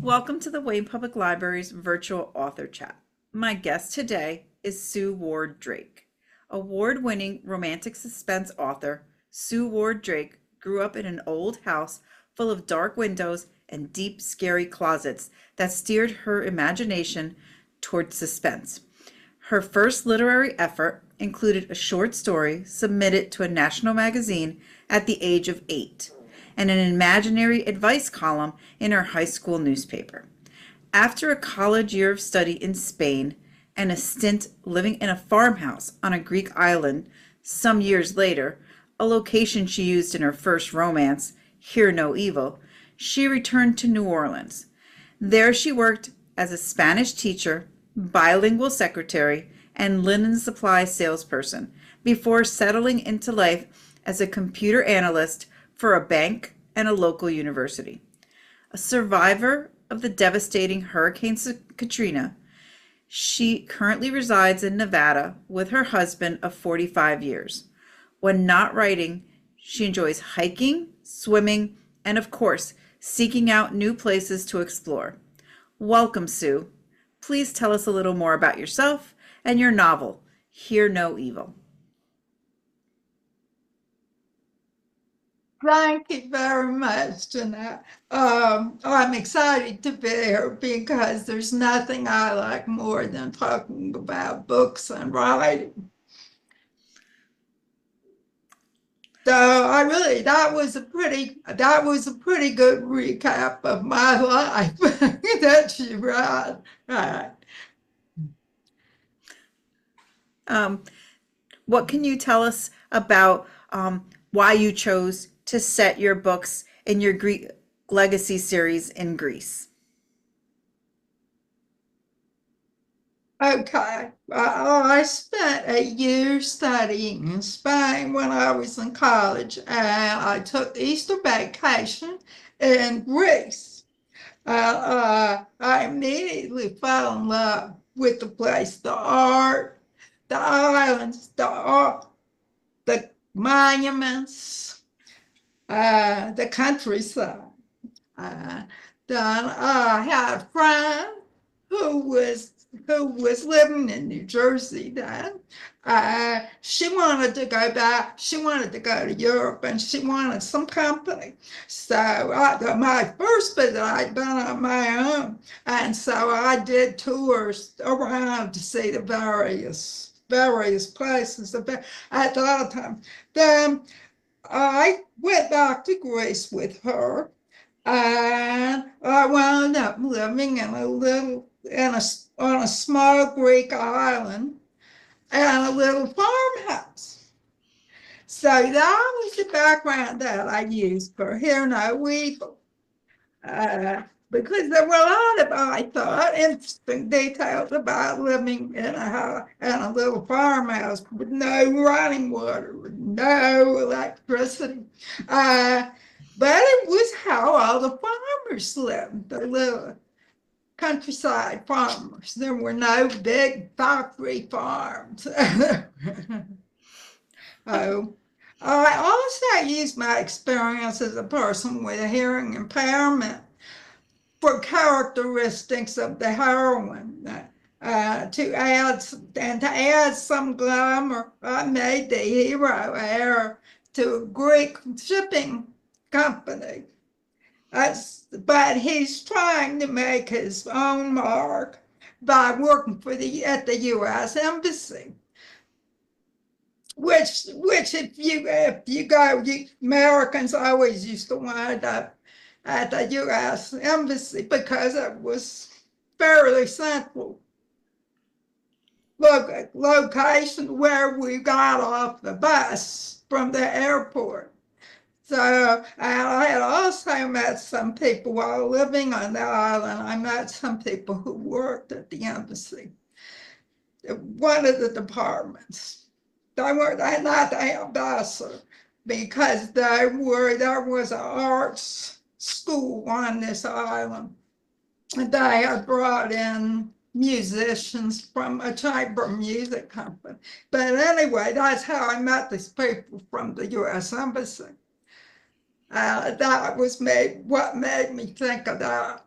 Welcome to the Wayne Public Library's virtual author chat. My guest today is Sue Ward Drake. Award-winning romantic suspense author Sue Ward Drake grew up in an old house full of dark windows and deep, scary closets that steered her imagination toward suspense. Her first literary effort included a short story submitted to a national magazine at the age of 8 and an imaginary advice column in her high school newspaper. After a college year of study in Spain and a stint living in a farmhouse on a Greek island some years later, a location she used in her first romance, Hear No Evil, she returned to New Orleans. There she worked as a Spanish teacher, bilingual secretary, and linen supply salesperson before settling into life as a computer analyst for a bank and a local university. A survivor of the devastating Hurricane Katrina, she currently resides in Nevada with her husband of 45 years. When not writing, she enjoys hiking, swimming, and of course, seeking out new places to explore. Welcome, Sue. Please tell us a little more about yourself and your novel, Hear No Evil. Thank you very much, Janette. I'm excited to be here because there's nothing I like more than talking about books and writing. So that was a pretty good recap of my life that you read. Right. What can you tell us about why you chose to set your books in your Greek legacy series in Greece? Okay. I spent a year studying in Spain when I was in college, and I took Easter vacation in Greece. I immediately fell in love with the place, the art, the islands, the monuments, the countryside. Uh, then I had a friend who was living in New Jersey then. She wanted to go back. She wanted to go to Europe, and she wanted some company. So my first visit, I'd been on my own, and so I did tours around to see the various places at that time. Then I went back to Greece with her, and I wound up living on a small Greek island and a little farmhouse. So that was the background that I used for Hear No Evil. Because there were a lot of, I thought, interesting details about living in a little farmhouse with no running water, with no electricity. But it was how all the farmers lived, the little countryside farmers. There were no big factory farms. Oh, I also used my experience as a person with a hearing impairment for characteristics of the heroine. To add some glamour, I made the hero heir to a Greek shipping company. But he's trying to make his own mark by working at the U.S. Embassy. Which if you go, Americans always used to wind up at the U.S. Embassy because it was fairly central location where we got off the bus from the airport. So I had also met some people while living on the island. I met some people who worked at the embassy, one of the departments. They were not the ambassador because there was an arts school on this island. And they had brought in musicians from a chamber music company. But anyway, that's how I met these people from the U.S. Embassy. That was what made me think of that.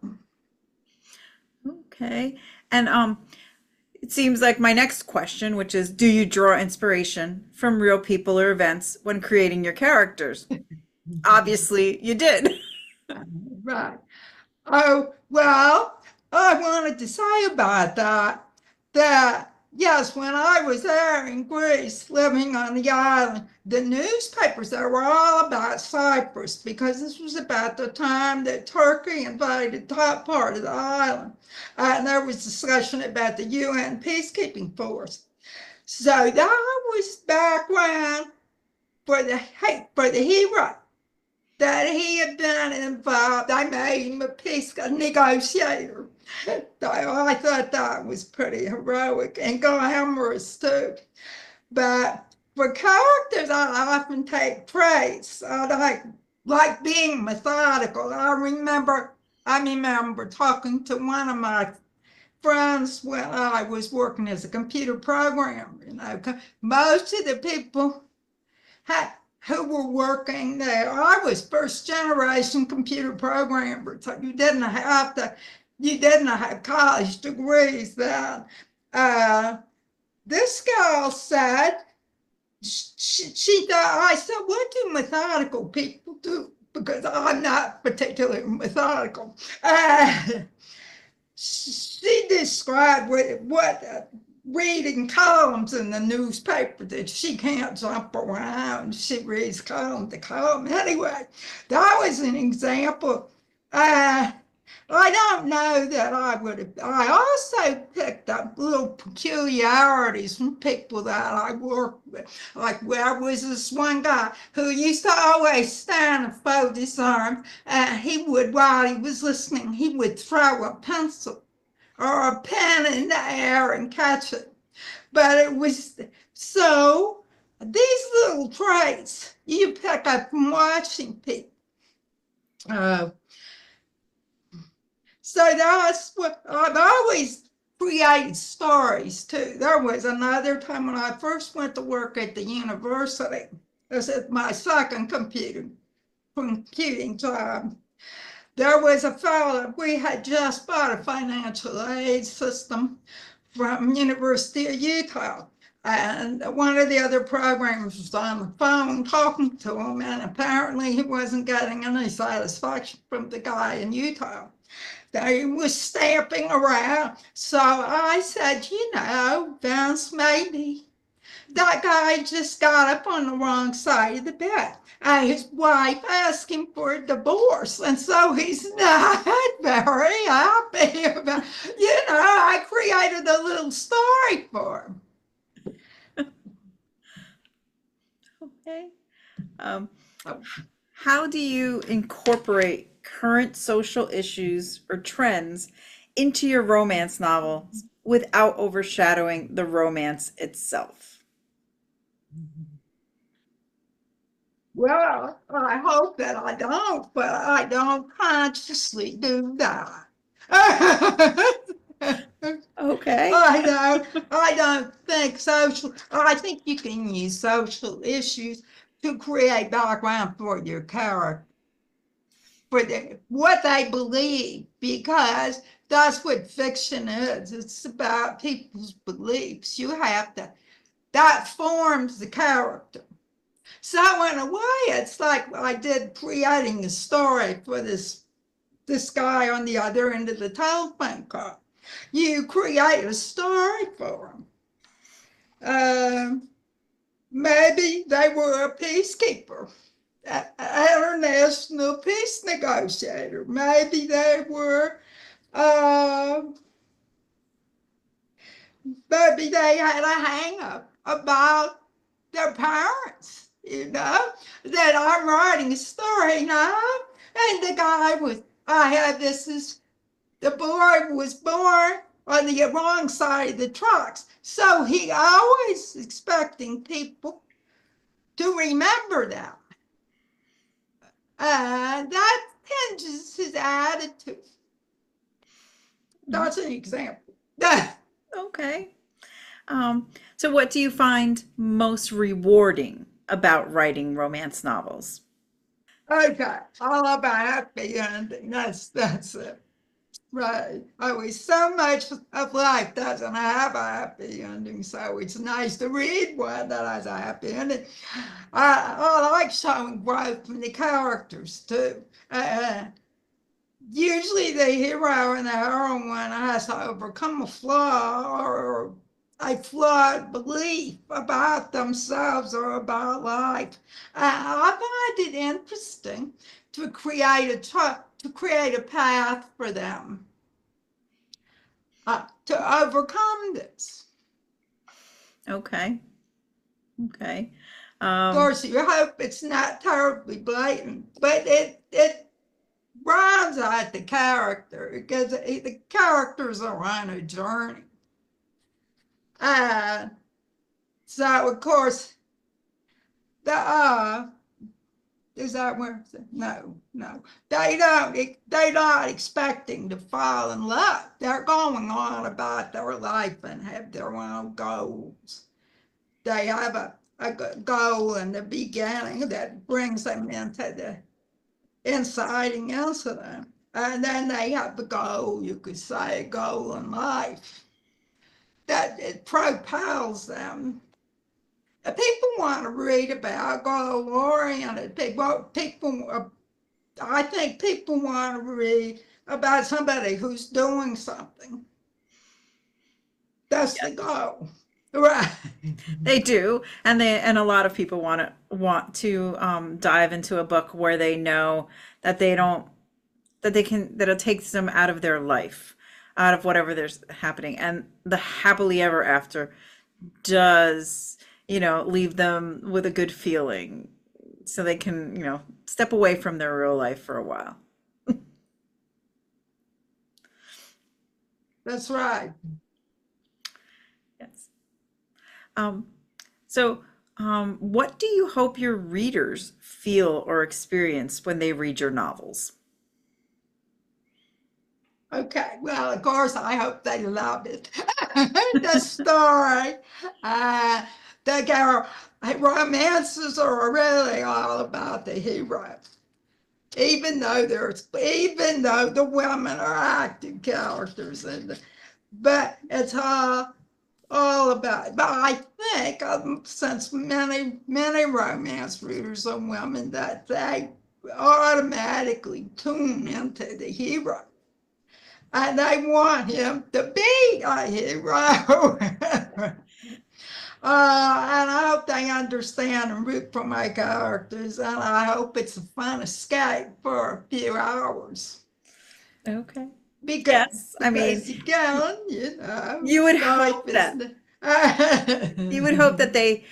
Okay. And it seems like my next question, which is, do you draw inspiration from real people or events when creating your characters? Obviously, you did. Right. Oh, well, I wanted to say about that yes, when I was there in Greece, living on the island, the newspapers there were all about Cyprus because this was about the time that Turkey invaded that part of the island. And there was discussion about the UN peacekeeping force. So that was background for the hero that he had been involved. I made him a peace negotiator. I thought that was pretty heroic and glamorous too. But for characters, I often take traits. I like being methodical. I remember talking to one of my friends when I was working as a computer programmer. You know, most of the people who were working there. I was first generation computer programmer, so you didn't have college degrees then. Uh, this girl said, she thought, I said, what do methodical people do? Because I'm not particularly methodical. She described what reading columns in the newspaper that she can't jump around. She reads column to column. Anyway, that was an example. Uh, I don't know that I would have. I also picked up little peculiarities from people that I worked with. Like there was this one guy who used to always stand and fold his arms, and he would, while he was listening, he would throw a pencil or a pen in the air and catch it. But it was so these little traits you pick up from watching people. Uh, so that's what I've always created stories too. There was another time when I first went to work at the university. This is my second computing job. There was a fellow, we had just bought a financial aid system from University of Utah. And one of the other programmers was on the phone talking to him, and apparently he wasn't getting any satisfaction from the guy in Utah. He was stamping around. So I said, you know, Vince, maybe that guy just got up on the wrong side of the bed. And his wife asked him for a divorce. And so he's not very happy about, I created a little story for him. Okay. How do you incorporate current social issues or trends into your romance novels without overshadowing the romance itself? Well, I hope that I don't, but I don't consciously do that. Okay. I don't think I think you can use social issues to create background for your character, for what they believe, because that's what fiction is. It's about people's beliefs. That forms the character. So in a way, it's like I did creating a story for this guy on the other end of the telephone call. You create a story for him. Maybe they were a peacekeeper, an international peace negotiator. Maybe they were, uh, maybe they had a hang up about their parents, that I'm writing a story now. And the guy was, the boy was born on the wrong side of the tracks. So he always expecting people to remember that. That changes his attitude. That's an example. Okay. So what do you find most rewarding about writing romance novels? Okay, all about happy ending. That's it. Right. Always so much of life doesn't have a happy ending, so it's nice to read one that has a happy ending. I like showing growth in the characters too. Usually the hero and the heroine has to overcome a flaw or a flawed belief about themselves or about life. I find it interesting to create a path for them to overcome this. Okay. Okay. Of Um, course, you hope it's not terribly blatant, but it rhymes at the character because the characters are on a journey. Uh, so of course the is that where no they're not expecting to fall in love. They're going on about their life and have their own goals. They have a goal in the beginning that brings them into the inciting incident. And then they have the goal, you could say, a goal in life that it propels them. People want to read about goal-oriented people. I think people want to read about somebody who's doing something. That's the goal, right? they do, and a lot of people want to dive into a book where they know that they don't that they can that it takes them out of their life, out of whatever there's happening, and the happily ever after does leave them with a good feeling, so they can step away from their real life for a while. That's right. Yes. Um, so, what do you hope your readers feel or experience when they read your novels? Okay, well, of course, I hope they love it. The story, uh, the girl, romances are really all about the hero. Even though the women are acting characters but it's all about. But I think, since many romance readers are women, that they automatically tune into the hero and I want him to be a hero. And I hope they understand and root for my characters, and I hope it's a fun escape for a few hours. Okay. Because, Yes, I mean, because again, you would life hope is. that you would hope that they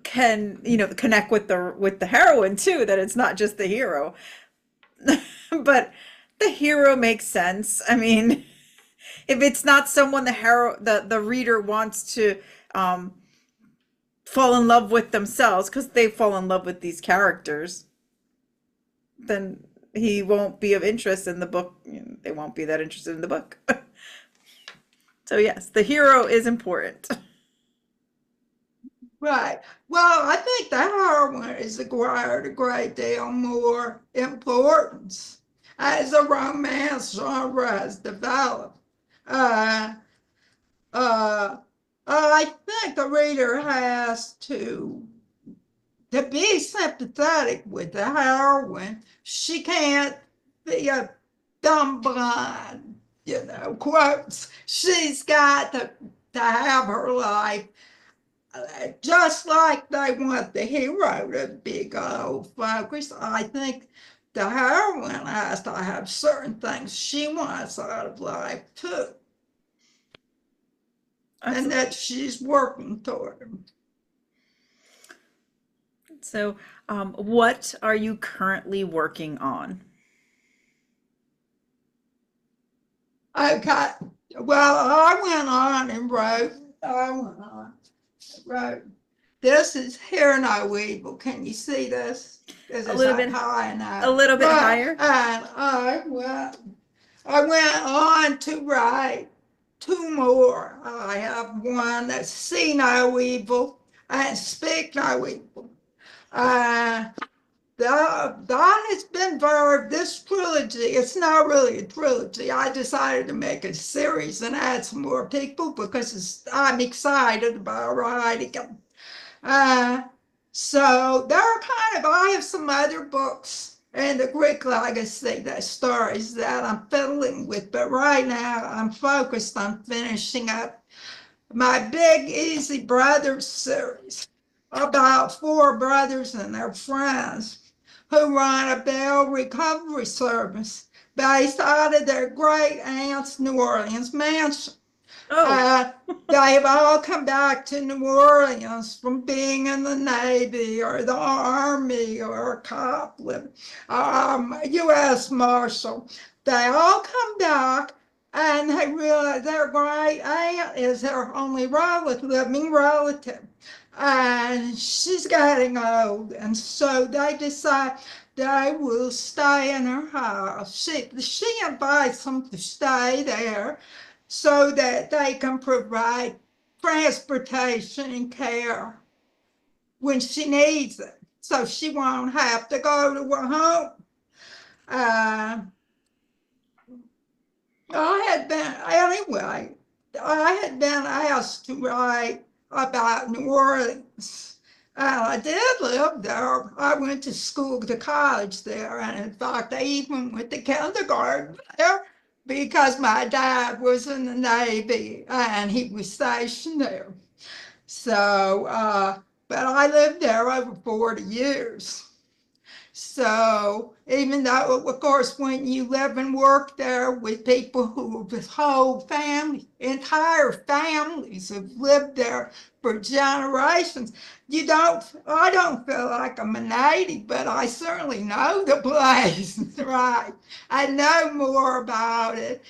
can, connect with the heroine too, that it's not just the hero. But the hero makes sense. I mean, if it's not someone the reader wants to um fall in love with themselves because they fall in love with these characters, then he won't be of interest in the book. They won't be that interested in the book. So yes, the hero is important. Right. Well, I think the heroine is acquired a great deal more importance as a romance genre has developed. Uh, uh, I think the reader has to be sympathetic with the heroine. She can't be a dumb blonde, quotes. She's got to have her life just like they want the hero to be goal focused. I think the heroine has to have certain things she wants out of life too, and Absolutely. that she's working toward them. So, what are you currently working on? Okay, well, I went on and wrote. This is Hear No Evil. Can you see this? This A is little up bit, high a enough. little bit Right, higher. and I went on to write two more. I have one that's See No Evil and Speak No Evil. Uh, that has been this trilogy. It's not really a trilogy. I decided to make a series and add some more people because I'm excited about writing them. Uh, so there are I have some other books in the Greek legacy, that stories that I'm fiddling with, but right now I'm focused on finishing up my Big Easy Brothers series about four brothers and their friends who run a bail recovery service based out of their great aunt's New Orleans mansion. Oh, Uh, they've all come back to New Orleans from being in the Navy or the Army or a cop, U.S. Marshal. They all come back and they realize their great aunt is their only living relative. And she's getting old, and so they decide they will stay in her house. She invites them to stay there so that they can provide transportation and care when she needs it, so she won't have to go to her home. Uh, I had been asked to write about New Orleans. I did live there. I went to school, to college there, and in fact, I even went to kindergarten there because my dad was in the Navy and he was stationed there. So, but I lived there over 40 years. So even though, of course, when you live and work there with people who with whole family, entire families have lived there for generations, I don't feel like I'm a native, but I certainly know the place, right? I know more about it.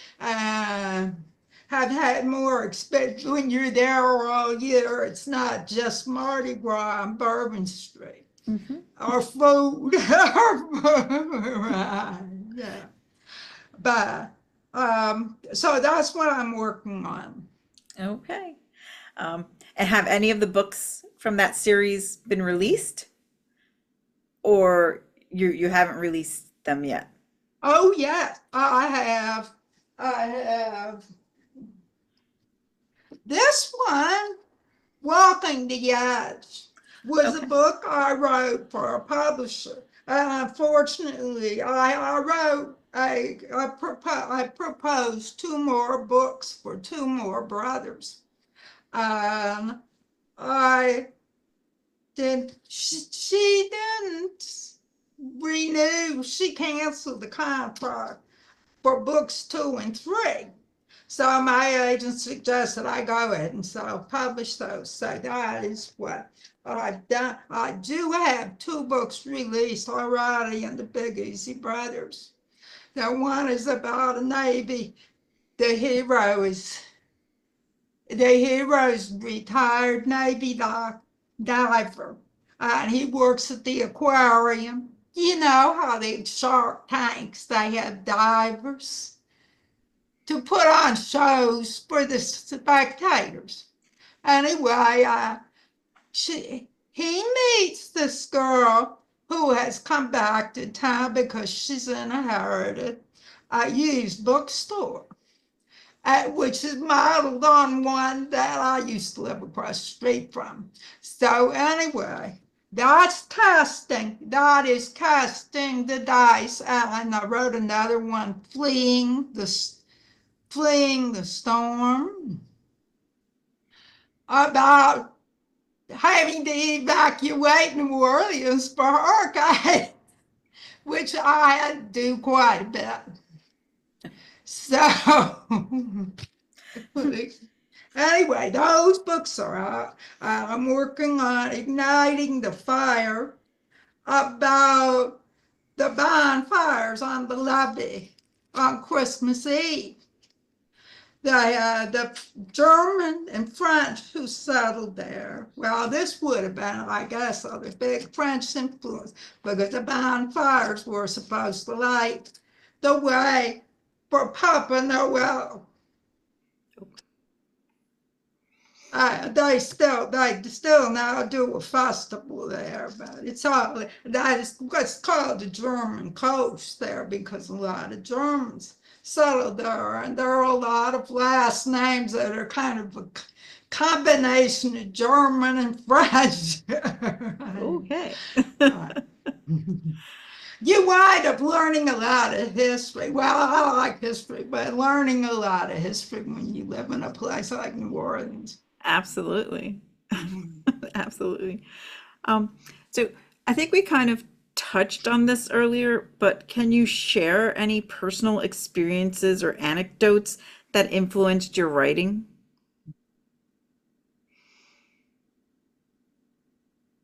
Have had more experience. When you're there all year, it's not just Mardi Gras on Bourbon Street. mm-hmm. Our food, right, yeah. But so that's what I'm working on. Okay. And have any of the books from that series been released, or you haven't released them yet? Oh yes, I have. I have this one, Walking the Edge, was a Okay. book I wrote for a publisher. And unfortunately, I wrote I proposed two more books for two more brothers. Um, I did. She didn't renew. She canceled the contract for books 2 and 3. So my agent suggested I go ahead and self-publish those. So that is what I've done. I do have two books released already in the Big Easy Brothers. Now one is about a Navy. The hero is the hero's retired Navy diver, and he works at the aquarium. You know how the Shark Tanks, they have divers to put on shows for the spectators. Anyway, he meets this girl who has come back to town because she's inherited a used bookstore, which is modeled on one that I used to live across the street from. So anyway, that's casting. That is casting the dice. And I wrote another one, fleeing the storm, about having to evacuate New Orleans for hurricane, which I had to do quite a bit. So anyway, those books are out. I'm working on igniting the fire about the bonfires on the levee on Christmas Eve. The German and French who settled there, well, this would have been, I guess, a big French influence because the bonfires were supposed to light the way for Papa Noel. They still now do a festival there, but it's all that is what's called the German coast there because a lot of Germans settled there, and there are a lot of last names that are kind of a combination of German and French. Okay. You wind up learning a lot of history. Well, I like history, but learning a lot of history when you live in a place like New Orleans. Absolutely. Absolutely. Um, so I think we kind of touched on this earlier, but can you share any personal experiences or anecdotes that influenced your writing?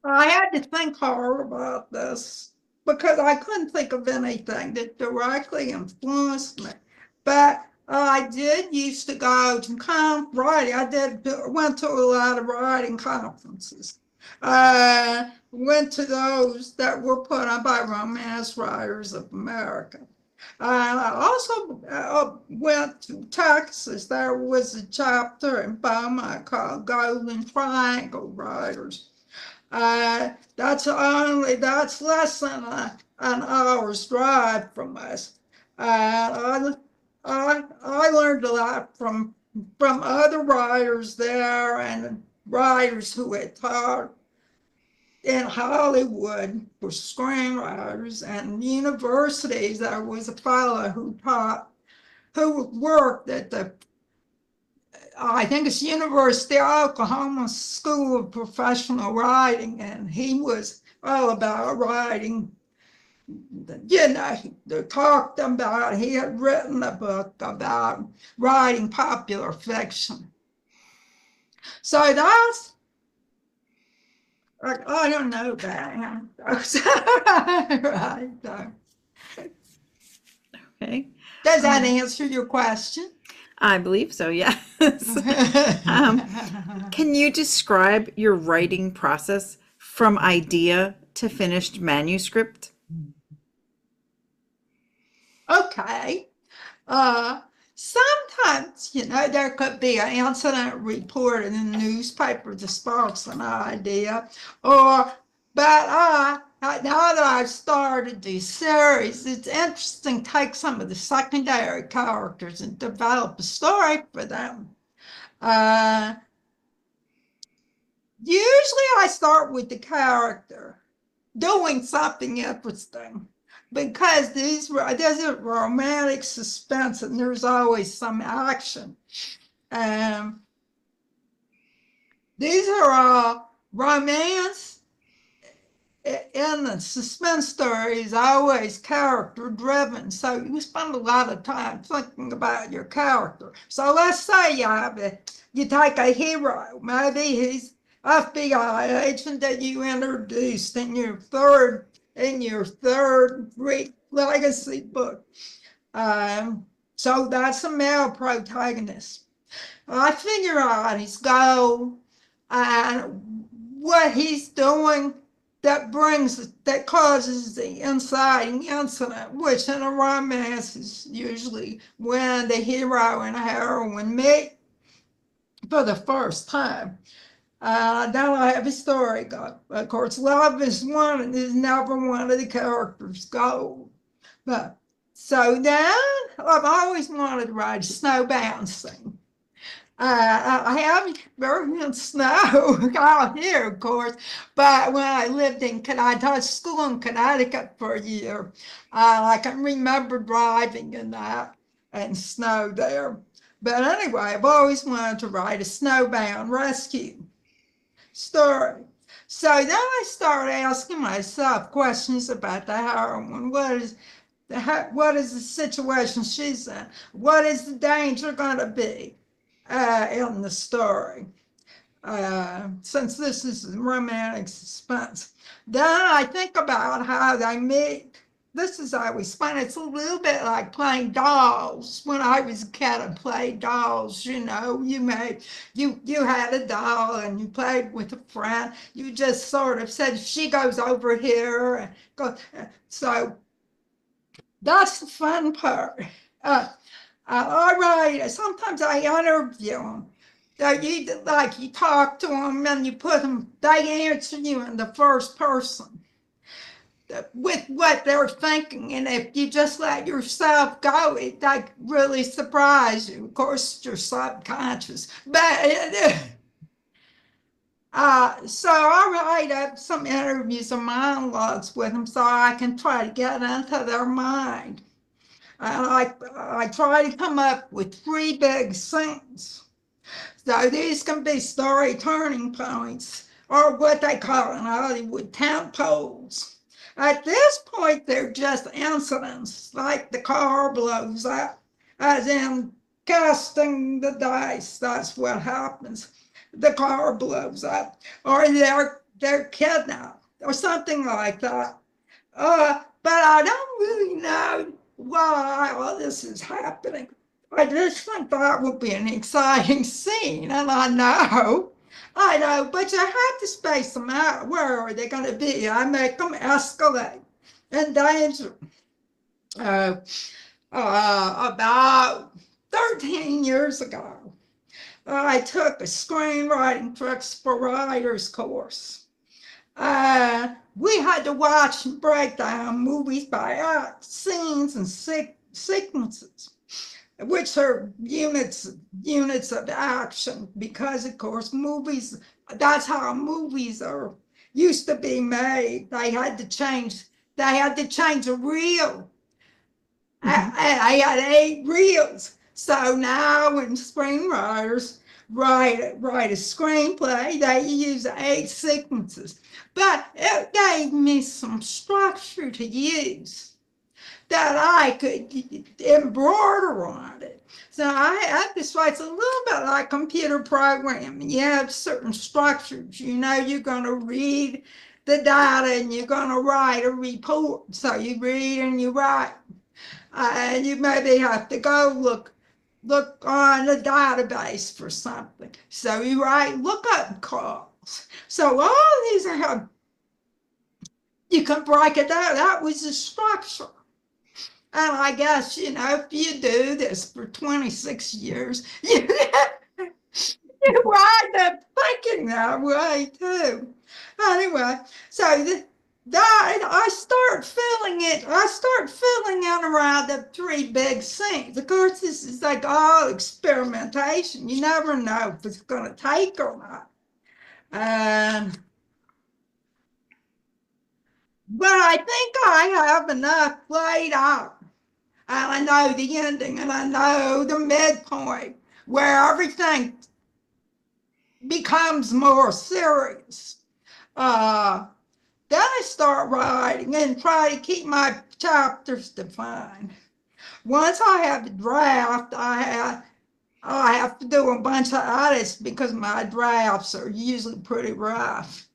I had to think hard about this because I couldn't think of anything that directly influenced me. But I did used to go to writing. Went to a lot of writing conferences. Went to those that were put on by Romance Writers of America. I also went to Texas. There was a chapter in Beaumont called Golden Triangle Writers. That's less than an hour's drive from us. I learned a lot from other writers there and writers who had taught in Hollywood for screenwriters and universities. There was a fellow who worked at the I think it's University of Oklahoma School of Professional Writing, and he was all about writing. They talked about he had written a book about writing popular fiction. So that's I don't know that. Right. Okay. Does that Um, answer your question? I believe so, yes. Um, can you describe your writing process from idea to finished manuscript? Okay. Uh, Sometimes, there could be an incident report in the newspaper that sparks an idea, or, but now that I've started these series, it's interesting to take some of the secondary characters and develop a story for them. Uh, Usually I start with the character doing something interesting because there's a romantic suspense and there's always some action. Um, these are all romance and the suspense story is always character driven. So you spend a lot of time thinking about your character. So let's say you take a hero, maybe he's FBI agent that you introduced in your third Greek legacy book. Um, so that's a male protagonist. I figure out his goal and what he's doing that causes the inciting incident, which in a romance is usually when the hero and heroine meet for the first time. Then I have a story go. Of course, love is one and is never one of the characters' goals. But so then I've always wanted to write a snowbound scene. I haven't experienced snow out here, of course, but when I lived I taught school in Connecticut for a year. I can remember driving in that and snow there. But anyway, I've always wanted to write a snowbound rescue story. So then I started asking myself questions about the heroine. What is the situation she's in? What is the danger going to be in the story? Since this is romantic suspense, then I think about how they meet. This is always fun. It's a little bit like playing dolls. When I was a kid, I played dolls. You had a doll and you played with a friend. You just sort of said she goes over here and go. So that's the fun part. Uh, I write. Sometimes I interview them. You talk to them and you put them, they answer you in the first person with what they're thinking. And if you just let yourself go, it like really surprise you. Of course, it's your subconscious. So I write up some interviews or monologues with them so I can try to get into their mind. And I try to come up with three big scenes. So these can be story turning points, or what they call in Hollywood tent poles. At this point, they're just incidents, like the car blows up, as in casting the dice. That's what happens. The car blows up, or they're kidnapped, or something like that. But I don't really know why all this is happening. I just think that would be an exciting scene, and I know, but you have to space them out. Where are they going to be? I make them escalate in danger. Uh, about 13 years ago, I took a screenwriting tricks for writers course. We had to watch and break down movies by act, scenes, and sequences, which are units of action, because of course movies, that's how movies are used to be made. They had to change a reel. I had 8 reels. So now when screenwriters write a screenplay, they use 8 sequences. But it gave me some structure to use that I could embroider on it. So this way, it's a little bit like computer programming. You have certain structures. You know you're going to read the data and you're going to write a report. So you read and you write. And you maybe have to go look on the database for something. So you write lookup calls. So all these are, you can break it down. That was the structure. And I guess, if you do this for 26 years, you wind up thinking that way too. Anyway, so that I start filling in around the 3 big scenes. Of course, this is like all experimentation. You never know if it's going to take or not. But I think I have enough laid out. And I know the ending and I know the midpoint where everything becomes more serious. Then I start writing and try to keep my chapters defined. Once I have a draft, I have to do a bunch of edits because my drafts are usually pretty rough.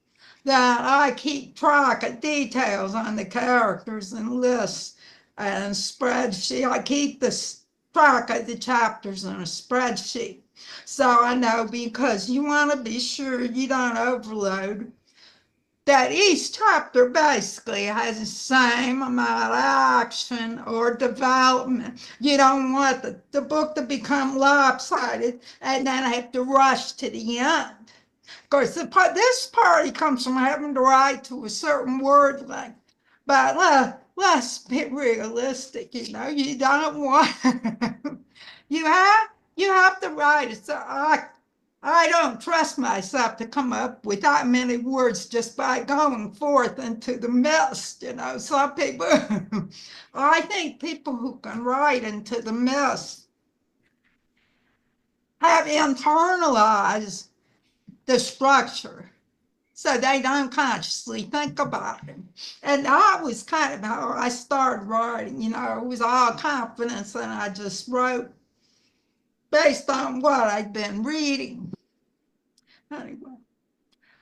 Then I keep track of details on the characters and lists and spreadsheet. I keep the track of the chapters in a spreadsheet. So I know, because you want to be sure you don't overload, that each chapter basically has the same amount of action or development. You don't want the book to become lopsided and then have to rush to the end. Of course, this party comes from having to write to a certain word length. But let's be realistic. You don't want you have to write it. So I don't trust myself to come up with that many words just by going forth into the mist. Some people, I think people who can write into the mist have internalized the structure, so they don't consciously think about it. And that was kind of how I started writing. It was all confidence, and I just wrote based on what I'd been reading. Anyway,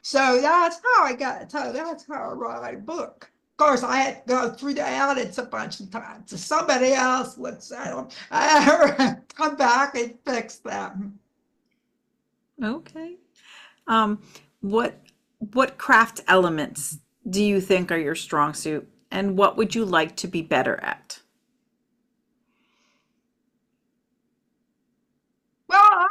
so that's how that's how I write a book. Of course, I had to go through the edits a bunch of times. So somebody else looks at them, I come back and fix them. Okay. What craft elements do you think are your strong suit, and what would you like to be better at? Well, I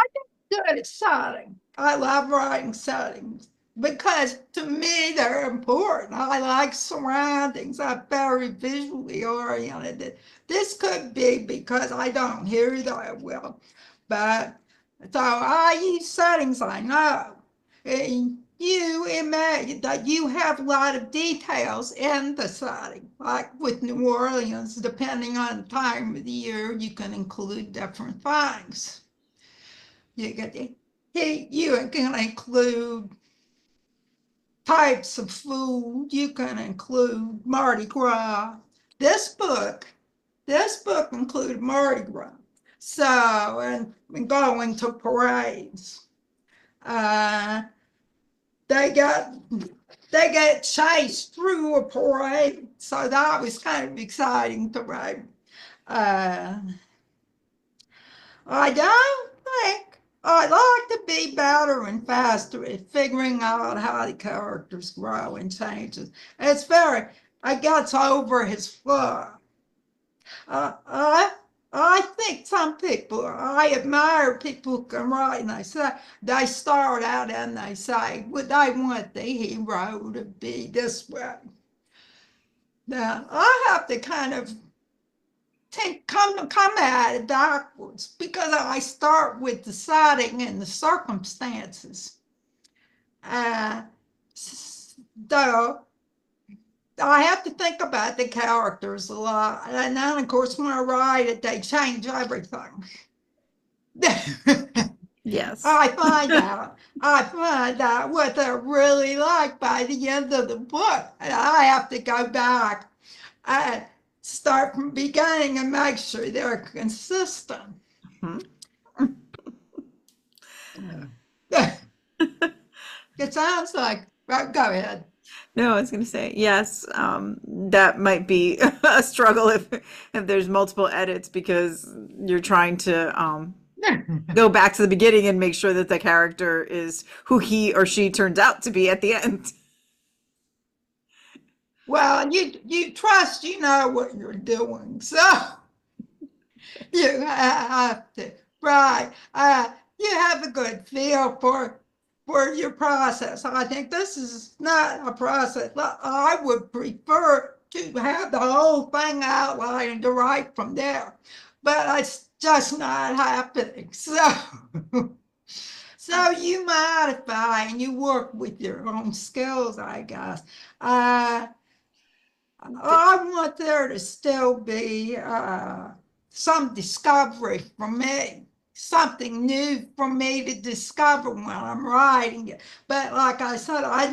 good at setting. I love writing settings because to me they're important. I like surroundings. I'm very visually oriented. This could be because I don't hear that well, but so I use settings I know. And you imagine that you have a lot of details in the setting, like with New Orleans, depending on the time of the year, you can include different things. You can, you can include types of food. You can include Mardi Gras. This book, this book included Mardi Gras. So, and going to parades. Uh, they got they get chased through a parade, so that was kind of exciting to write. Uh, I don't think I'd like to be better and faster at figuring out how the characters grow and changes. It's very, I gets over his flaw. Uh, I, I think some people, I admire people who can write and they start out and they say, would they want the hero to be this way? Now, I have to kind of come at it backwards because I start with the setting and the circumstances. So I have to think about the characters a lot, and then of course when I write it, they change everything. Yes. I find out what they're really like by the end of the book, and I have to go back and start from the beginning and make sure they're consistent. It sounds like, right, go ahead. No, I was going to say, yes, that might be a struggle if there's multiple edits because you're trying to go back to the beginning and make sure that the character is who he or she turns out to be at the end. Well, and you trust you know what you're doing, so you have to, right. You have a good feel for your process. I think this is not a process. I would prefer to have the whole thing outlined to write from there, but it's just not happening. So you modify and you work with your own skills, I guess. Uh, I want there to still be some discovery for me, something new for me to discover when I'm writing it. But like I said, I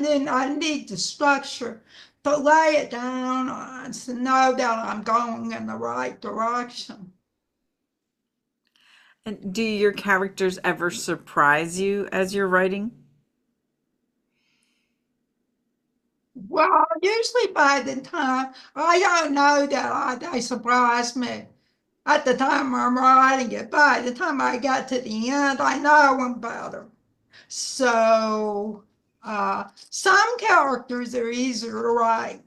need the structure to lay it down on to know that I'm going in the right direction. And do your characters ever surprise you as you're writing? Well, usually by the time I don't know that they surprise me at the time I'm writing it. By the time I get to the end, I know them better. So some characters are easier to write.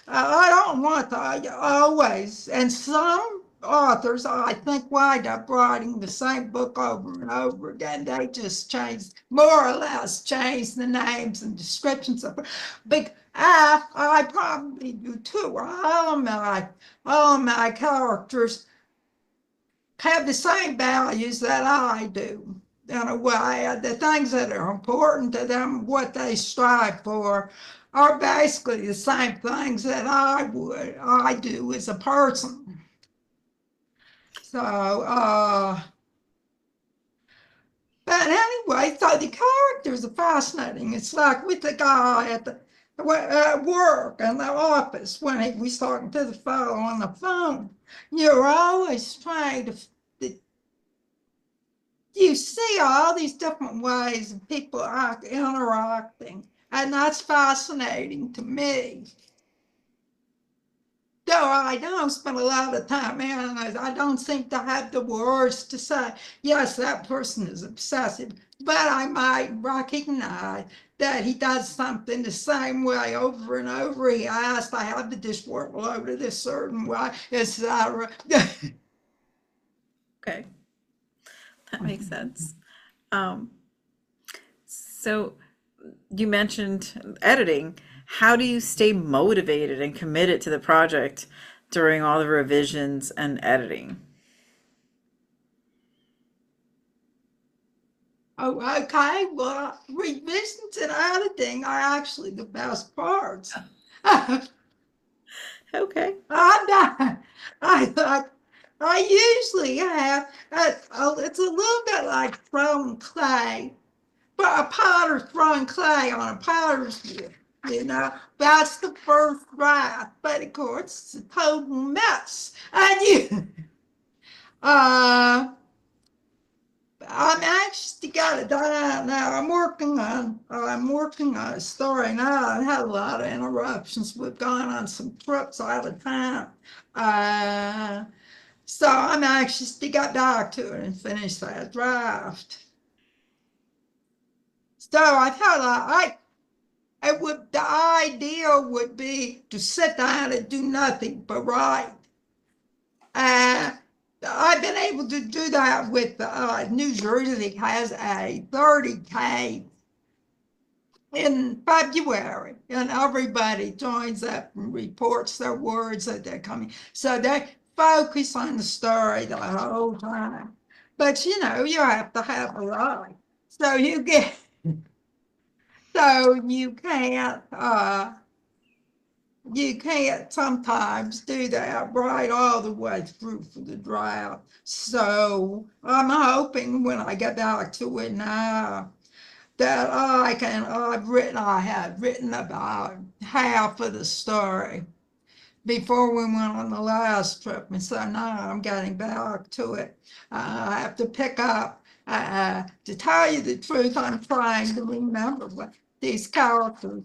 I don't want to always, and some authors I think wind up writing the same book over and over again. They just change, more or less, change the names and descriptions of it. But I probably do too. All of my characters have the same values that I do. In a way, the things that are important to them, what they strive for, are basically the same things that I do as a person. So, but anyway, so the characters are fascinating. It's like with the guy at work in the office when he was talking to the fellow on the phone. You're always trying to you see all these different ways of people are interacting, and that's fascinating to me. Though I don't spend a lot of time analyzing, I don't seem to have the words to say, yes, that person is obsessive, but I might recognize that he does something the same way over and over. He asked, I have the dishwasher loaded this certain way, etc. Okay, that makes sense. Um, so you mentioned editing. How do you stay motivated and committed to the project during all the revisions and editing? Oh, okay. Well, revisions and editing are actually the best parts. I'm Okay. not, I thought I usually have, it's a little bit like throwing clay, but a potter throwing clay on a potter's wheel. That's the first draft, but of course it's a total mess. And uh, I'm actually got it done now. I'm working on a story now. I've had a lot of interruptions. We've gone on some trips all the time. Uh, so I'm anxious to get back to it and finish that draft. So I thought the idea would be to sit down and do nothing but write. Uh, I've been able to do that with New Jersey has a 30K in February, and everybody joins up and reports their words that they're coming. So they focus on the story the whole time. But you have to have a life. So you can't sometimes do that right all the way through for the draft. So I'm hoping when I get back to it now that I have written about half of the story before we went on the last trip. And so now I'm getting back to it. I have to pick up, to tell you the truth, I'm trying to remember what these characters,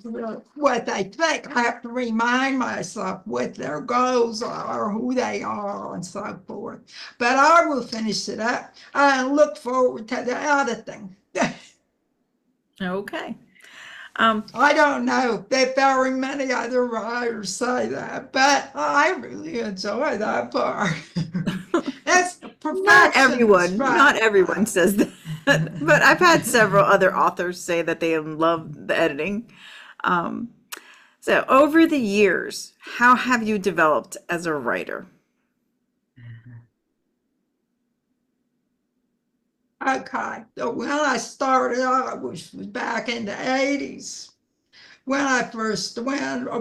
what they think. I have to remind myself what their goals are, who they are, and so forth. But I will finish it up and look forward to the editing. Okay. Um, I don't know that very many other writers say that, but I really enjoy that part. It's perfectionist not right everyone now. says that, but I've had several other authors say that they love the editing. Um, so over the years, how have you developed as a writer? Okay, so when I started out, which was back in the 80s, when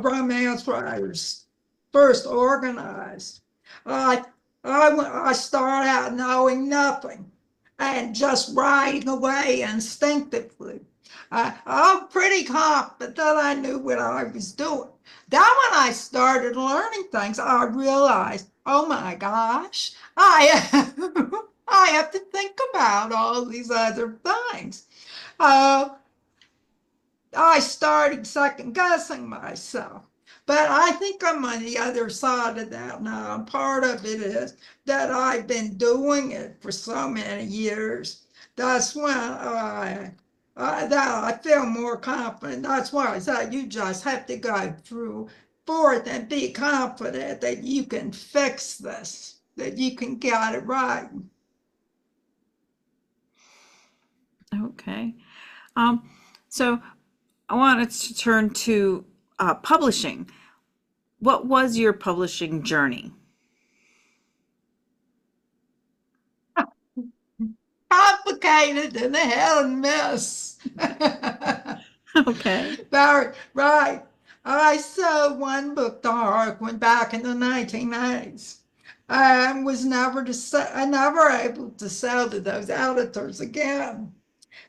romance writers first organized, I I started out knowing nothing and just writing away instinctively. I'm pretty confident that I knew what I was doing. Then when I started learning things, I realized, oh my gosh, I have to think about all these other things. Uh, I started second guessing myself. But I think I'm on the other side of that now. And part of it is that I've been doing it for so many years. That's when I feel more confident. That's why I said you just have to go through forth and be confident that you can fix this, that you can get it right. Okay. Um, so I wanted to turn to publishing. What was your publishing journey? Complicated and a hell and mess. Okay. Very right. I sold one book to Harlequin back in the 1990s. I was never able to sell to those editors again.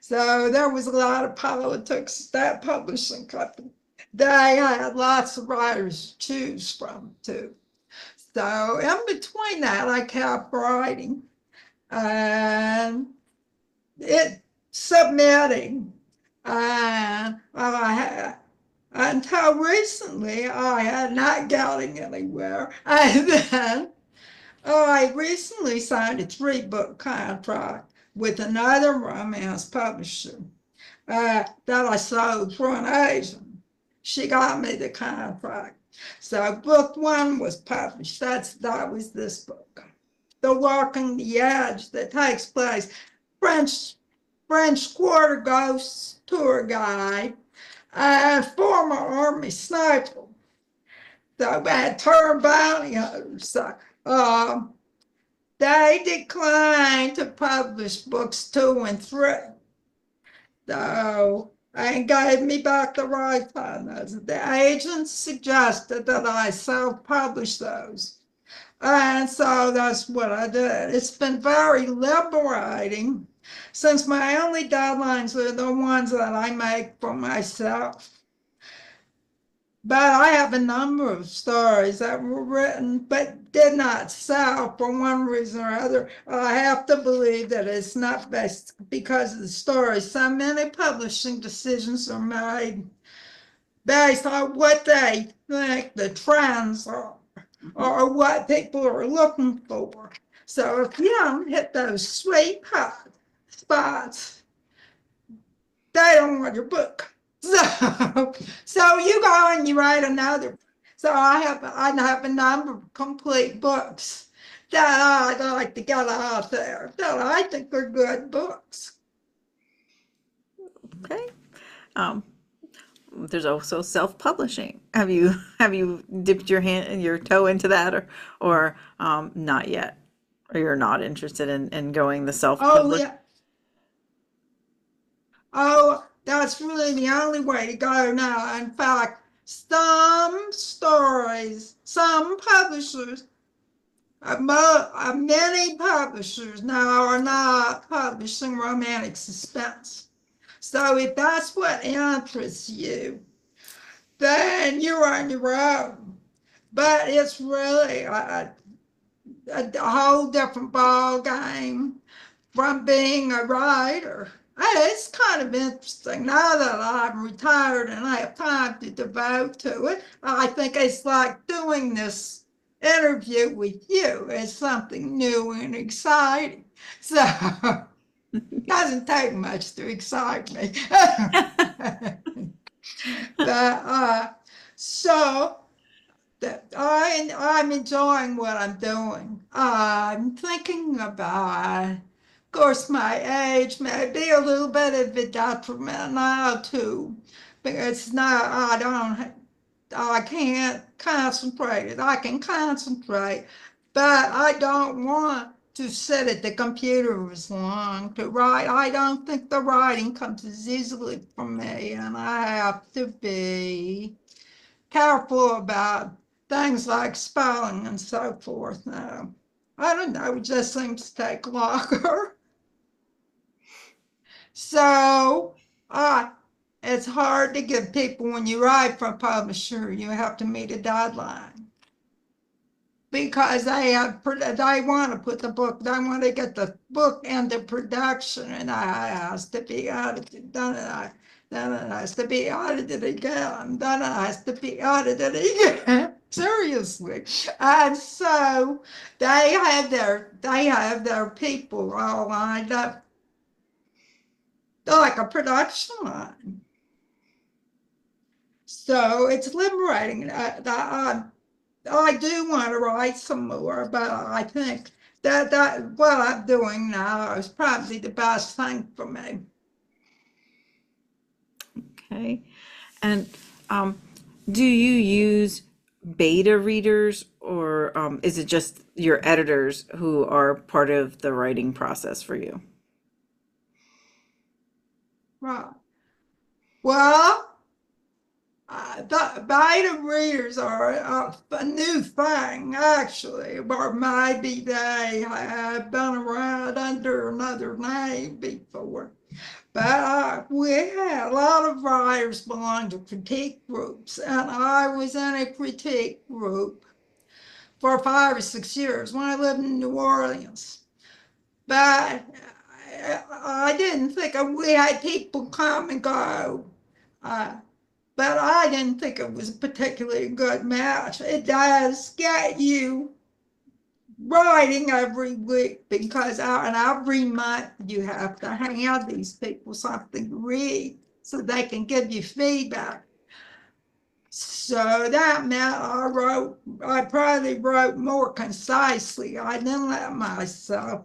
So there was a lot of politics at that publishing company. They had lots of writers to choose from too. So in between that, I kept writing and it submitting. And until recently, I had not gotten anywhere. And then I recently signed a 3-book contract with another romance publisher that I sold through an agent. She got me the contract. So book one was published. That was this book. The Walking the Edge that takes place French French Quarter Ghost tour guide, and former Army sniper. So we had turned bounty hunters. They declined to publish books 2 and 3. So they gave me back the rights on those. The agents suggested that I self-publish those. And so that's what I did. It's been very liberating since my only deadlines are the ones that I make for myself. But I have a number of stories that were written but did not sell for one reason or other. I have to believe that it's not best because of the story. So many publishing decisions are made based on what they think the trends are or what people are looking for. So if you don't hit those sweet hot spots, they don't want your book. So you go and you write another. So I have a number of complete books that I'd like to get out there that I think are good books. Okay. Um, there's also self-publishing. Have you dipped your toe into that, or not yet? Or you're not interested in going the Oh self-publish? yeah. Oh, that's really the only way to go now. In fact, some stories, some publishers, many publishers now are not publishing romantic suspense. So if that's what interests you, then you're on your own. But it's really a whole different ball game from being a writer. It's kind of interesting now that I'm retired and I have time to devote to it. I think it's like doing this interview with you. It's something new and exciting. So it doesn't take much to excite me. But so that I'm enjoying what I'm doing. I'm thinking about, of course, my age may be a little bit of a detriment now too, because now I can't concentrate. I can concentrate, but I don't want to sit at the computer as long to write. I don't think the writing comes as easily for me, and I have to be careful about things like spelling and so forth now. I don't know, it just seems to take longer. So it's hard to give people when you write for a publisher, you have to meet a deadline because they want to put the book, they want to get the book into production, and it has to be edited, then it has to be edited again, then it has to be edited again. Seriously. And so they have their people all lined up like a production line. So it's liberating. I do want to write some more, but I think that what I'm doing now is probably the best thing for me. Okay. And do you use beta readers, or is it just your editors who are part of the writing process for you? Right. Well, the beta readers are a new thing, actually, or maybe they have been around under another name before. But we had a lot of writers belong to critique groups, and I was in a critique group for 5 or 6 years when I lived in New Orleans. But I didn't think we had people come and go. Uh, but I didn't think it was a particularly good match. It does get you writing every week because and every month you have to hand these people something to read so they can give you feedback. So that meant I probably wrote more concisely. I didn't let myself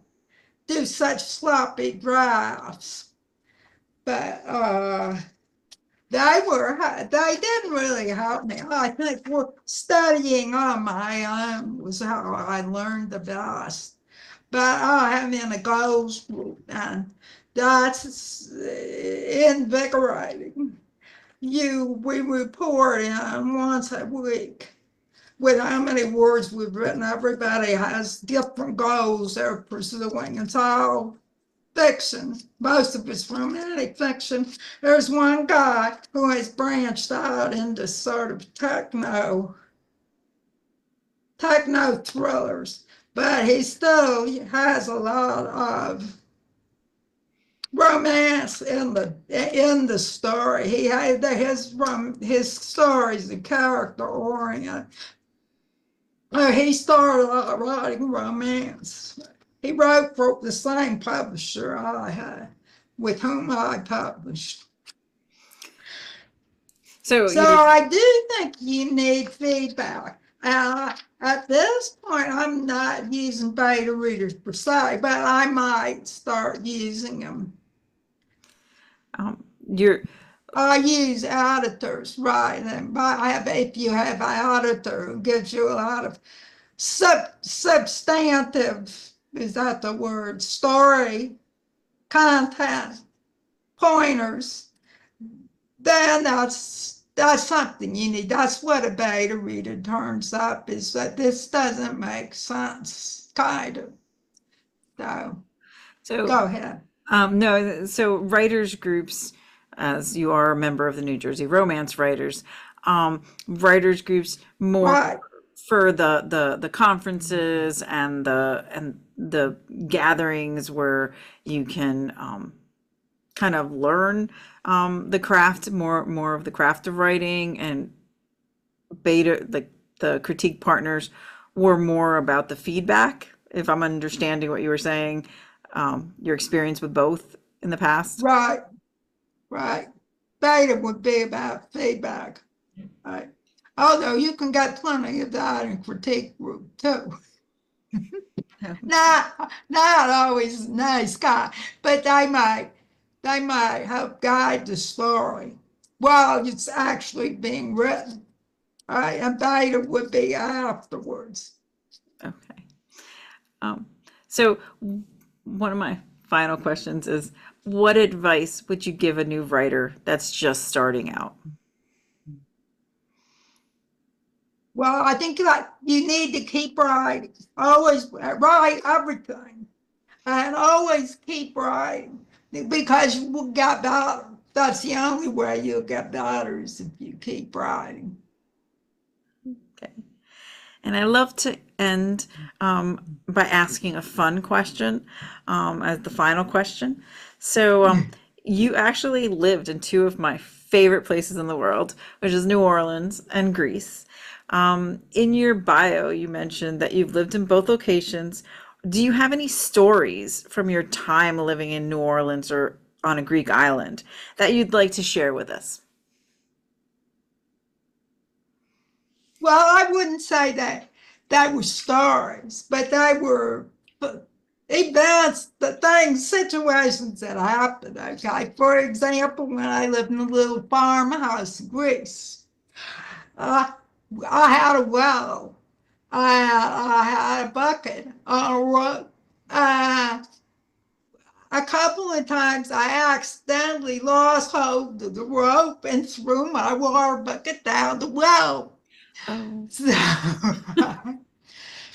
do such sloppy drafts. but they didn't really help me. I think studying on my own was how I learned the best. But I'm in a goals group, and that's invigorating. We report in once a week with how many words we've written. Everybody has different goals they're pursuing. It's all fiction. Most of it's romantic fiction. There's one guy who has branched out into sort of techno thrillers, but he still has a lot of romance in the story. He had his stories are character oriented. He started out writing romance. He wrote for the same publisher I had, with whom I published. So So I do think you need feedback. At this point, I'm not using beta readers per se, but I might start using them. you're I use editors, right? And if you have an editor who gives you a lot of substantive, is that the word, story, content, pointers, then that's something you need. That's what a beta reader turns up, is that this doesn't make sense, kind of. So so go ahead. no, so writers groups, as you are a member of the New Jersey Romance Writers, writers groups more Right. for the conferences and the gatherings where you can kind of learn the craft, more of the craft of writing, and beta the critique partners were more about the feedback, if I'm understanding what you were saying, your experience with both in the past. Right. Right. Beta would be about feedback. Right. Although you can get plenty of that in critique group too. Not always nice guy, but they might help guide the story while it's actually being written. Right. And beta would be afterwards. Okay. So one of my final questions is, what advice would you give a new writer that's just starting out? Well, I think that you need to keep writing. Always write everything. And always keep writing, because you will get better. That's the only way you'll get better, is if you keep writing. Okay. And I love to end by asking a fun question as the final question. So, you actually lived in two of my favorite places in the world, which is New Orleans and Greece. In your bio, you mentioned that you've lived in both locations. Do you have any stories from your time living in New Orleans or on a Greek island that you'd like to share with us? Well, I wouldn't say that were stories, but they were events, the things, situations that happened. Okay, for example, when I lived in a little farmhouse in Greece, uh, I had a well. I had a bucket on a rope. Uh, a couple of times I accidentally lost hold of the rope and threw my water bucket down the well. Oh, So,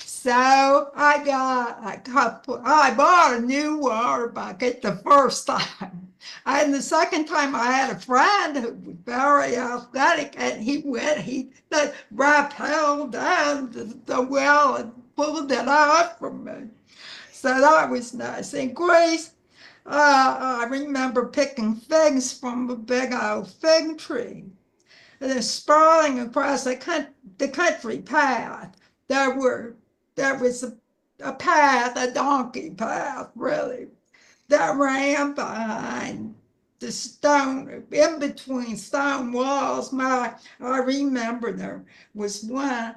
so I bought a new water bucket the first time. And the second time I had a friend who was very athletic, and he rappelled down the well and pulled it out from me. So that was nice. In Greece, I remember picking figs from a big old fig tree. And then sprawling across the country path, there were there was a path, a donkey path, really, that ran behind the stone, in between stone walls. I remember there was one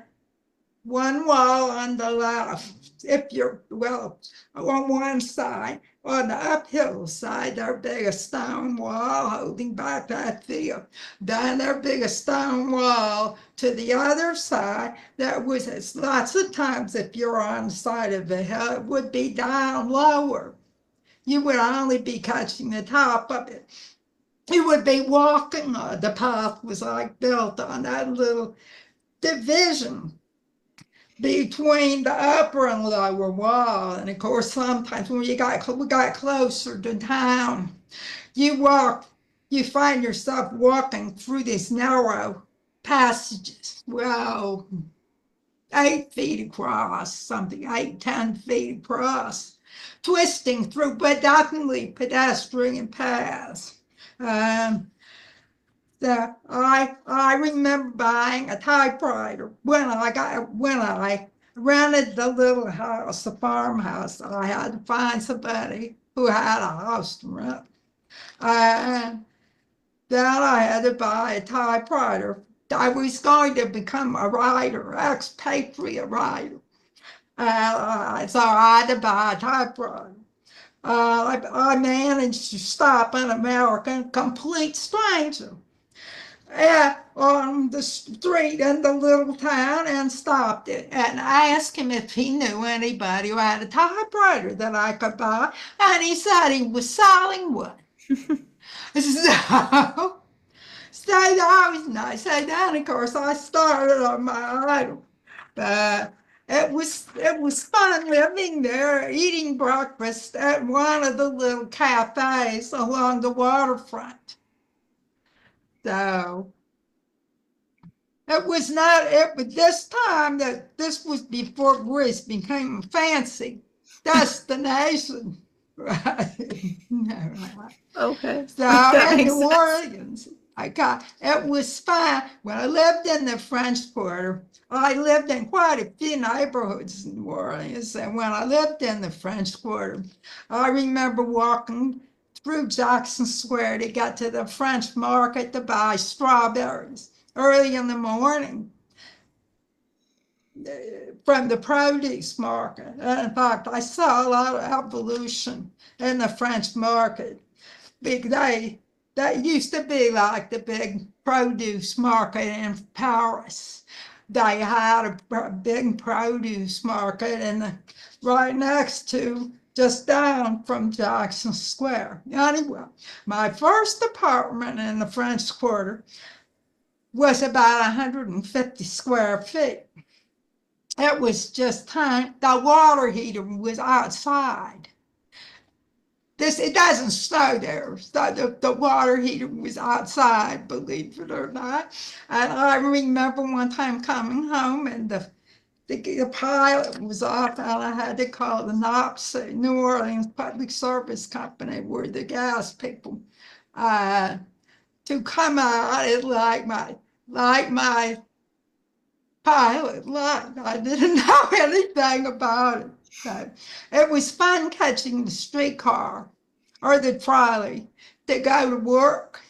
wall on the left, if you're, well, on one side, On the uphill side, there'd be a stone wall holding back that field. Then there'd be a stone wall to the other side that was lots of times if you're on the side of the hill, it would be down lower. You would only be catching the top of it. You would be walking. The path was like built on that little division between the upper and lower wall. And of course, sometimes when we got closer to town, you find yourself walking through these narrow passages. Well, 8 feet across, something 8, 10 feet across, twisting through, but definitely pedestrian paths. Um, I remember buying a typewriter when I rented the little house, the farmhouse. I had to find somebody who had a house to rent, and then I had to buy a typewriter. I was going to become a writer, expatriate writer, so I had to buy a typewriter. I managed to stop an American, complete stranger, on the street in the little town and stopped it and asked him if he knew anybody who had a typewriter that I could buy. And he said he was selling one. So, so that was nice. And then, of course, I started on my idol. But it was fun living there, eating breakfast at one of the little cafes along the waterfront. So it was not, it was this time that this was before Greece became a fancy destination. Right. Okay, So that in makes New sense. Orleans, it was fun. When I lived in the French Quarter, I lived in quite a few neighborhoods in New Orleans. And when I lived in the French Quarter, I remember walking through Jackson Square to get to the French market to buy strawberries early in the morning from the produce market. And in fact, I saw a lot of evolution in the French market. That used to be like the big produce market in Paris. They had a big produce market right next to, just down from Jackson Square. Anyway, my first apartment in the French Quarter was about 150 square feet. It was just tiny. The water heater was outside. It doesn't snow there. So the water heater was outside, believe it or not. And I remember one time coming home and the pilot was off, and I had to call the NOPC, New Orleans Public Service Company, were the gas people, uh, to come out and like my pilot lied. I didn't know anything about it. So it was fun catching the streetcar or the trolley to go to work.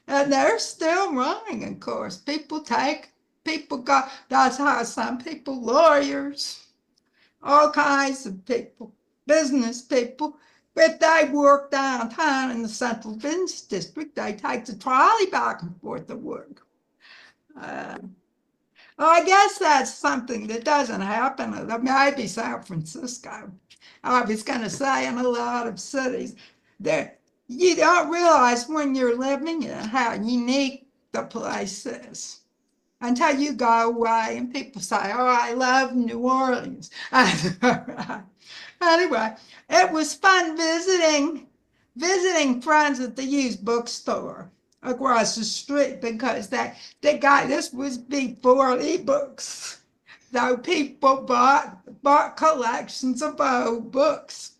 And they're still running, of course. People go, that's how some people, lawyers, all kinds of people, business people, if they work downtown in the Central Business District, they take the trolley back and forth to work. Uh, I guess that's something that doesn't happen. Maybe San Francisco. I was going to say in a lot of cities, there you don't realize when you're living in how unique the place is until you go away and people say, "Oh, I love New Orleans." Anyway, it was fun visiting friends at the used bookstore across the street because this was before ebooks. So people bought collections of old books.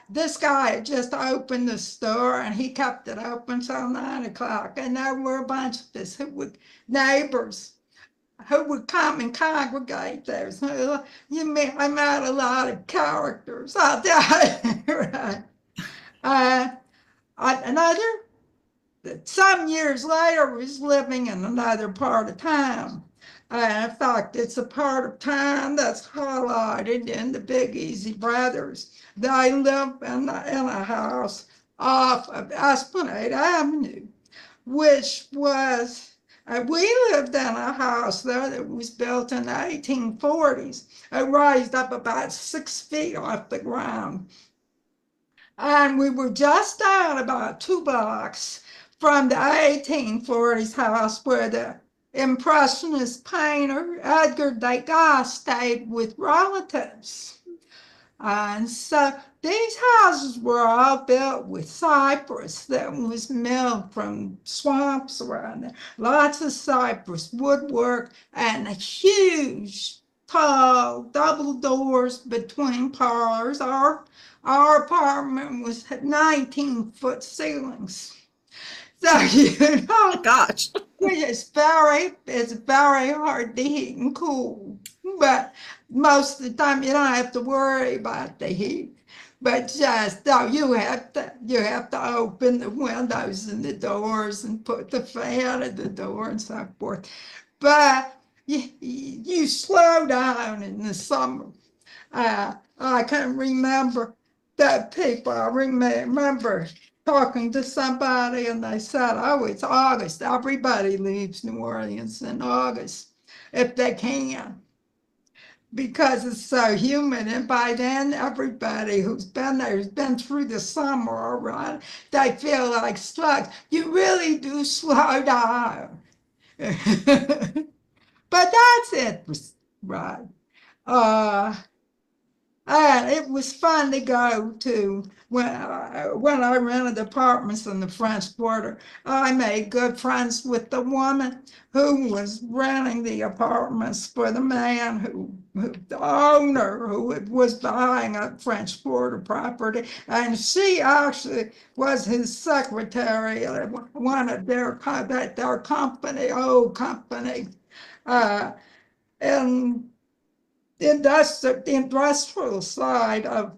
This guy had just opened the store and he kept it open till 9 o'clock. And there were a bunch of us neighbors who would come and congregate there. So I met a lot of characters. I'll tell you. Right. Uh, another some years later, I was living in another part of town. In fact, it's a part of town that's highlighted in the Big Easy Brothers. They live in a house off of Esplanade Avenue, which was, we lived in a house there that was built in the 1840s. It raised up about 6 feet off the ground. And we were just down about 2 blocks from the 1840s house where the Impressionist painter Edgar Degas stayed with relatives. And so these houses were all built with cypress that was milled from swamps around there. Lots of cypress woodwork and huge, tall double doors between parlors. Our apartment was 19-foot ceilings. So, Gosh. it's very hard to heat and cool. But most of the time you don't have to worry about the heat. But just you have to open the windows and the doors and put the fan at the door and so forth. But you slow down in the summer. I can remember that people. I remember talking to somebody and they said, "Oh, it's August. Everybody leaves New Orleans in August if they can, because it's so humid." And by then, everybody who's been there has been through the summer, all right? They feel like slugs. You really do slow down. But that's it, right? And it was fun to go to when I rented apartments in the French Quarter. I made good friends with the woman who was renting the apartments for the man the owner who was buying a French Quarter property, and she actually was his secretary at one of their company, old company, and the industrial side of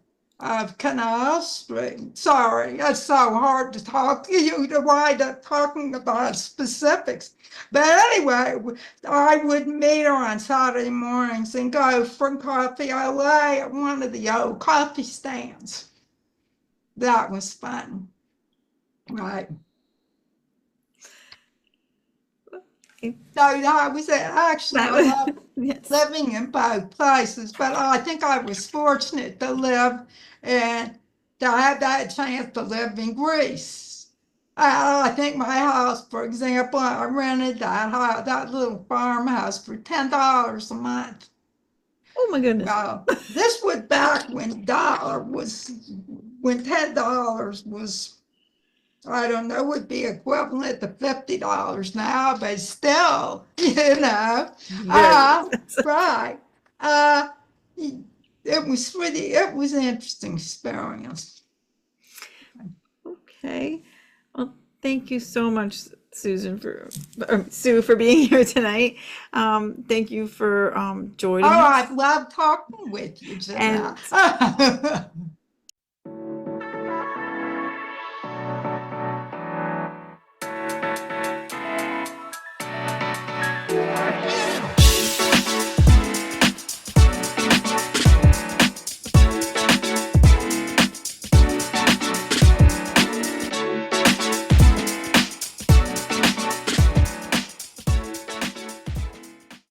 Canal Street. Sorry, it's so hard to talk to you to wind up talking about specifics. But anyway, I would meet her on Saturday mornings and go for coffee LA at one of the old coffee stands. That was fun, right? So I was actually Yes. living in both places, but I think I was fortunate to live and to have that chance to live in Greece. I think my house, for example, I rented that little farmhouse for $10 a month. Oh my goodness. This was back when $10 was, I don't know, would be equivalent to $50 now, but still, Very right. It was an interesting experience. Okay. Well, thank you so much, Sue, for being here tonight. Thank you for joining Oh, us. I've loved talking with you, Janette.